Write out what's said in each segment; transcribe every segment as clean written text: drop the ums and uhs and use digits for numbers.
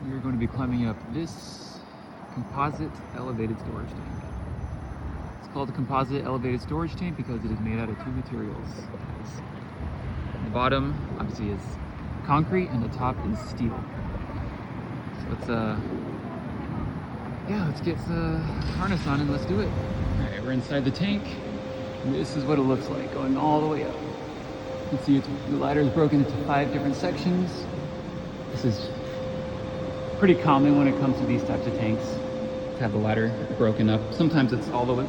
We are going to be climbing up this composite elevated storage tank. It's called a composite elevated storage tank because it is made out of two materials. The bottom, obviously, is concrete and the top is steel. So let's get the harness on and let's do it. All right, we're inside the tank. And this is what it looks like going all the way up. You can see the ladder is broken into 5 different sections. This is pretty common when it comes to these types of tanks to have the ladder broken up. Sometimes it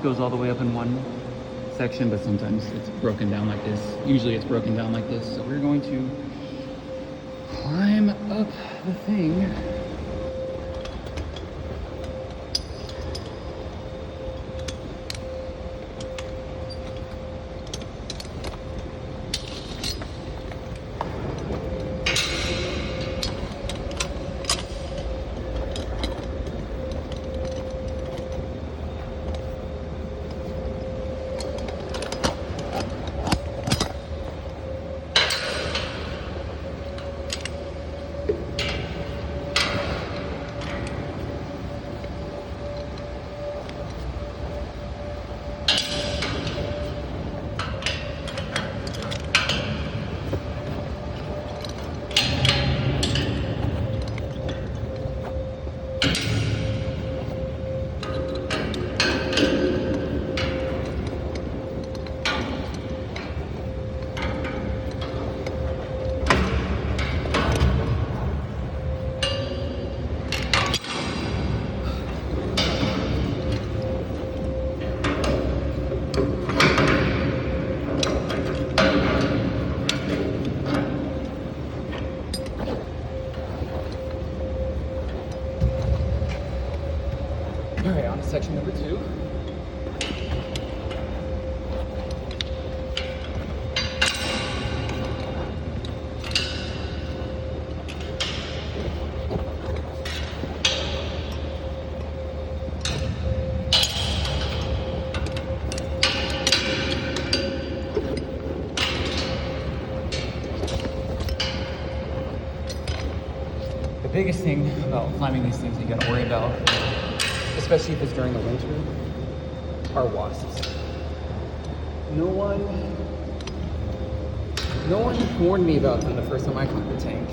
goes all the way up in one section, but sometimes it's broken down like this. Usually it's broken down like this. So we're going to climb up the thing. All right, on to section number 2. The biggest thing about climbing these things you gotta worry about, especially if it's during the winter, are wasps. No one warned me about them the first time I climbed the tank.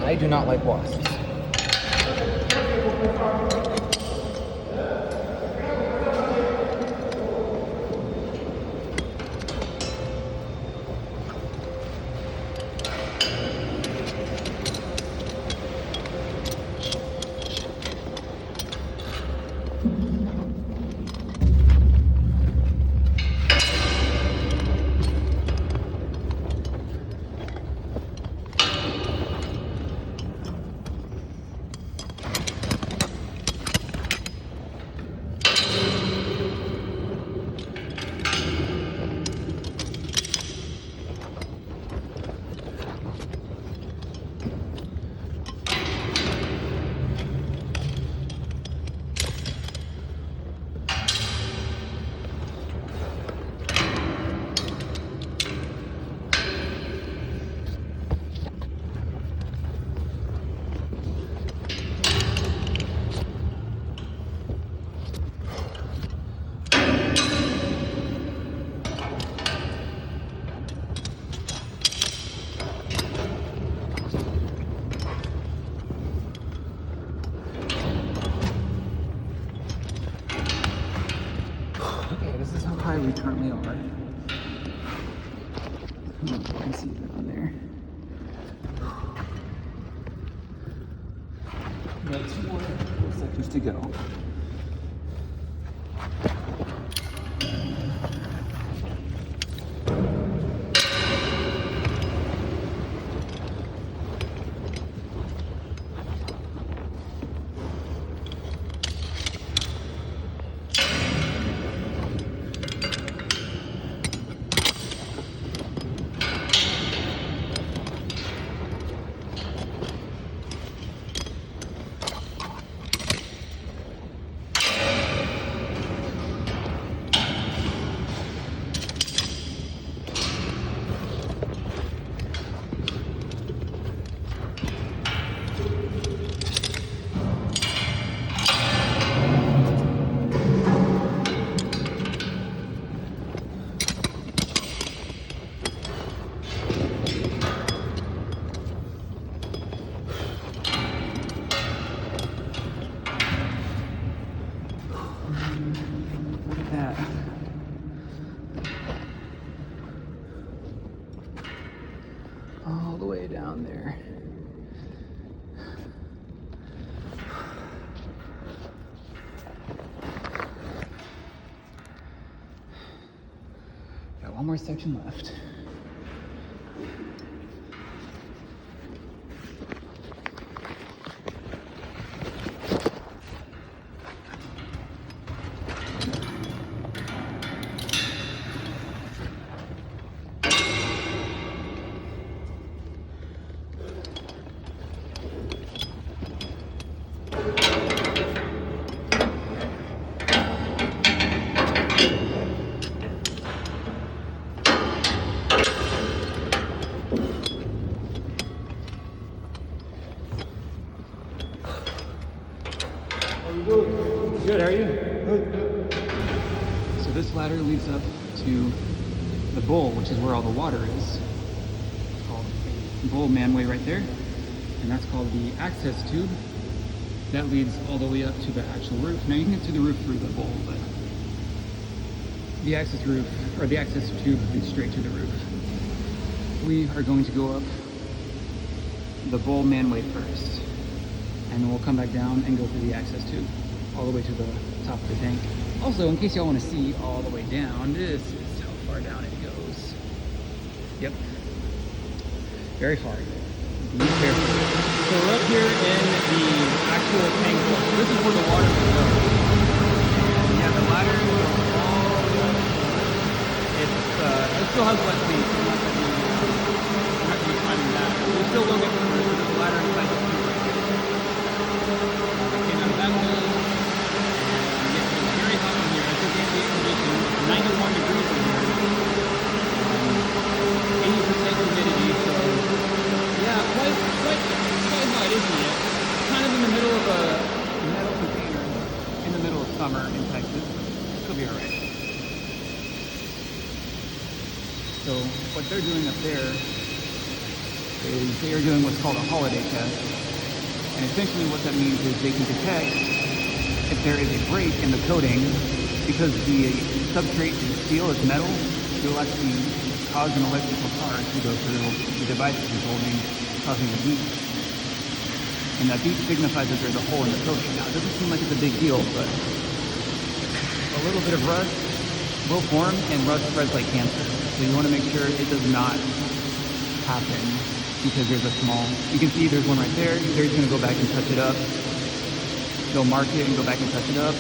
I do not like wasps. This is how high we currently are. You can see that on there. We have 2 more sections to go. the way down there. Got one more section left. Good, how are you? Good. So this ladder leads up to the bowl, which is where all the water is. It's called bowl manway right there. And that's called the access tube. That leads all the way up to the actual roof. Now you can get to the roof through the bowl, but the access roof, or the access tube leads straight to the roof. We are going to go up the bowl manway first. And then we'll come back down and go through the access tube all the way to the top of the tank. Also, in case y'all want to see all the way down, this is how far down it goes. Yep, very far. Be careful. So we're up here in the actual tank. This is where the water will go. And yeah, the ladder goes all the way up. It still has wet feet. I'm not going to be climbing that. We still will get to the ladder inside the tube right here. I came out of that hole, and it's very hot in here. I took ambient conditions, 91 degrees in here, 80% humidity, so yeah, quite hot, isn't it? Kind of in the middle of a metal container, in the middle of summer in Texas. It'll be alright. So what they're doing up there is they are doing what's called a holiday test. And essentially what that means is they can detect if there is a break in the coating, because the substrate is steel, it's metal, it will actually cause an electrical charge to go through the device that you're holding, causing a beep. And that beep signifies that there's a hole in the coating. Now it doesn't seem like it's a big deal, but a little bit of rust will form, and rust spreads like cancer. So you want to make sure it does not happen, because there's a small, you can see there's one right there. They're just going to go back and touch it up. They'll mark it and go back and touch it up.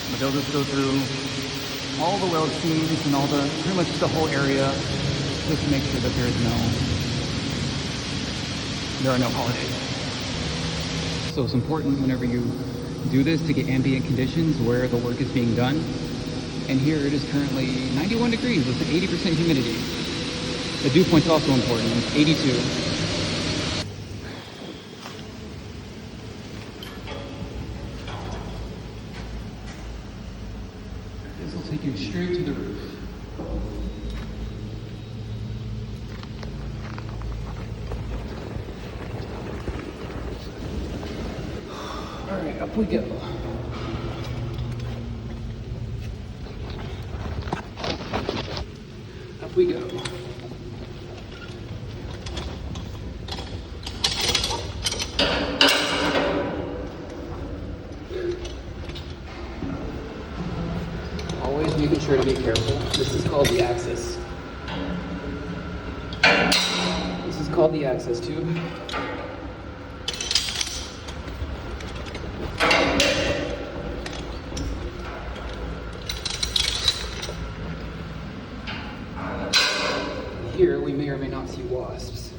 But they'll just go through all the weld seams and all the, pretty much the whole area, just to make sure that there are no holidays. So it's important whenever you do this to get ambient conditions where the work is being done. And here it is currently 91 degrees with an 80% humidity. The dew point's also important, it's 82. This will take you straight to the roof. All right, up we go. Up we go. Always making sure to be careful. This is called the access. This is called the access tube. Here we may or may not see wasps.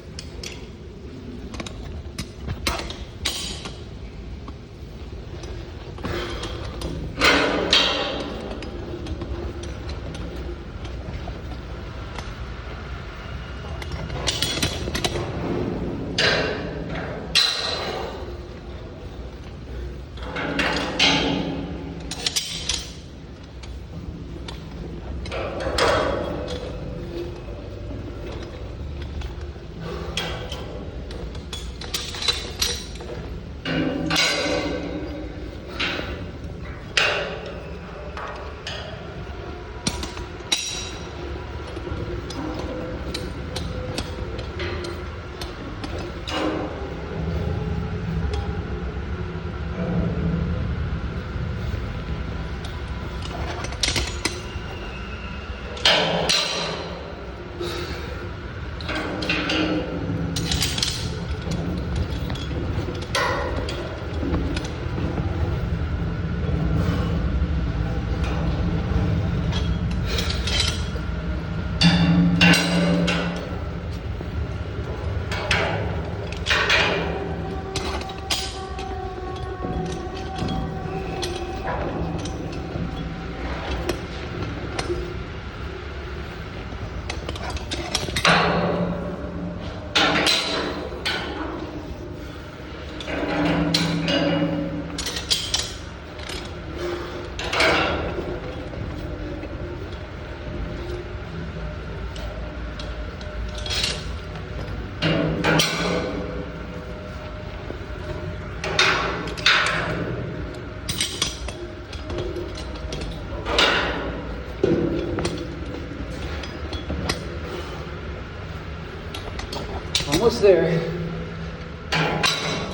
almost there. You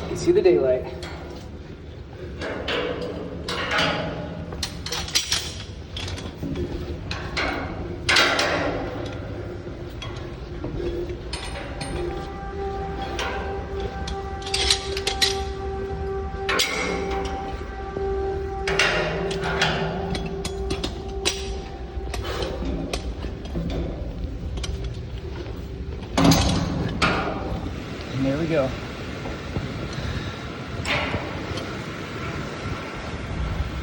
can see the daylight. And there we go.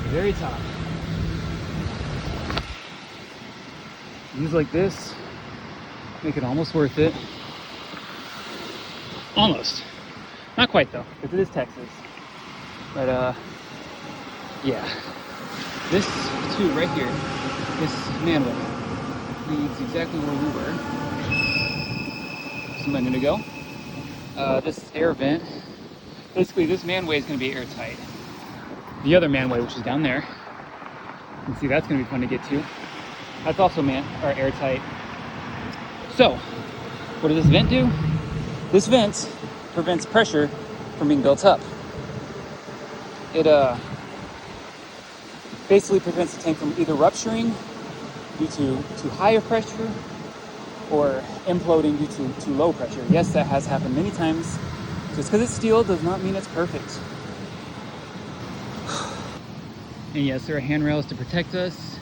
Very top. Views like this make it almost worth it. Almost. Not quite though, because it is Texas. But yeah. This too, right here, this manway leads exactly where we were just a minute ago. This air vent, basically this manway is going to be airtight. The other manway, which is down there, you can see that's going to be fun to get to. That's also airtight. So, what does this vent do? This vent prevents pressure from being built up. It basically prevents the tank from either rupturing due to too high of pressure or imploding due to too low pressure. Yes, that has happened many times. Just because it's steel does not mean it's perfect. And yes, there are handrails to protect us,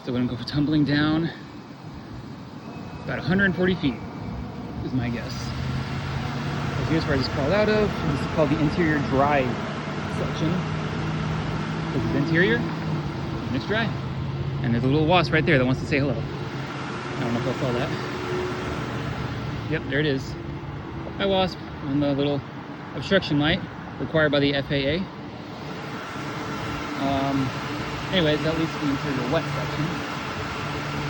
so we don't go tumbling down. About 140 feet is my guess. So here's where I just crawled out of. This is called the interior dry section. This is interior, and it's dry. And there's a little wasp right there that wants to say hello. I don't know if I saw that. Yep, there it is. Hi, wasp, on the little obstruction light required by the FAA. Anyways, that leads to the interior wet section.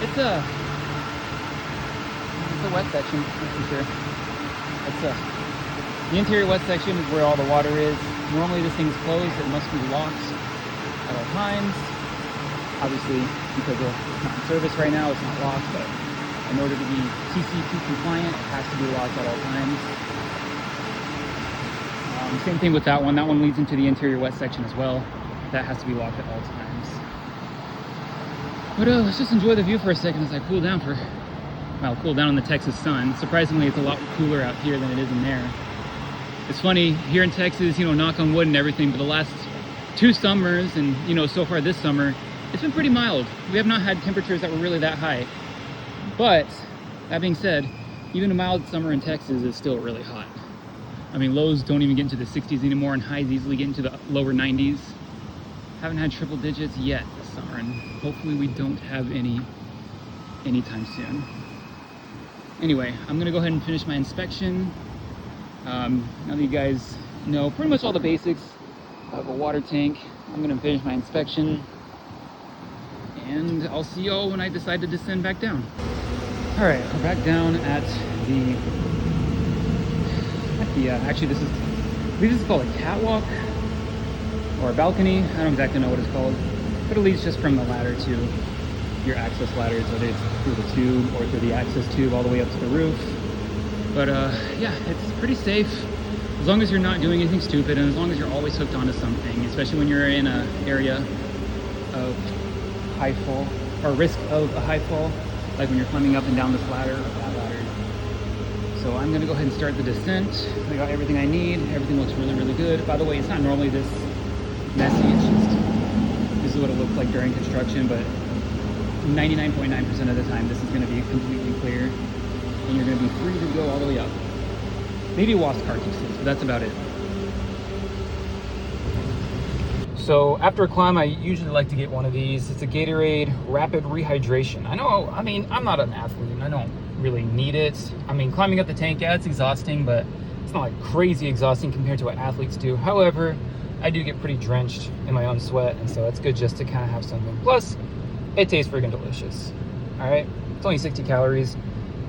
It's a wet section, that's for sure. The interior wet section is where all the water is. Normally this thing's closed, it must be locked at all times. Obviously, because it's not in service right now, it's not locked, but in order to be TC2 compliant, it has to be locked at all times. Same thing with that one. That one leads into the interior wet section as well. That has to be locked at all times. But let's just enjoy the view for a second as I cool down cool down in the Texas sun. Surprisingly, it's a lot cooler out here than it is in there. It's funny, here in Texas, you know, knock on wood and everything, but the last 2 summers and, you know, so far this summer, it's been pretty mild. We have not had temperatures that were really that high. But, that being said, even a mild summer in Texas is still really hot. I mean, lows don't even get into the 60s anymore, and highs easily get into the lower 90s. Haven't had triple digits yet this summer, and hopefully we don't have any anytime soon. Anyway, I'm gonna go ahead and finish my inspection. Now that you guys know pretty much all the basics of a water tank, I'm gonna finish my inspection, and I'll see y'all when I decide to descend back down. All right, we're back down at actually I believe this is called a catwalk or a balcony. I don't exactly know what it's called, but it leads just from the ladder to your access ladders, whether it's through the tube or through the access tube all the way up to the roof. But yeah, it's pretty safe as long as you're not doing anything stupid, and as long as you're always hooked onto something, especially when you're in an area of high fall or risk of a high fall, like when you're climbing up and down this ladder or that ladder. So I'm gonna go ahead and start the descent. I got everything I need. Everything looks really, really good. By the way, it's not normally this messy. It's just, this is what it looks like during construction, but 99.9% of the time, this is gonna be completely clear, and you're gonna be free to go all the way up. Maybe wasp carcasses, but that's about it. So after a climb, I usually like to get one of these. It's a Gatorade Rapid Rehydration. I mean, I'm not an athlete, and I don't really need it. I mean, climbing up the tank, yeah, it's exhausting, but it's not like crazy exhausting compared to what athletes do. However, I do get pretty drenched in my own sweat, and so it's good just to kind of have something. Plus, it tastes freaking delicious. All right, it's only 60 calories.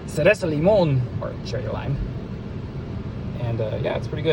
Cereza limon, or cherry lime. And yeah, it's pretty good.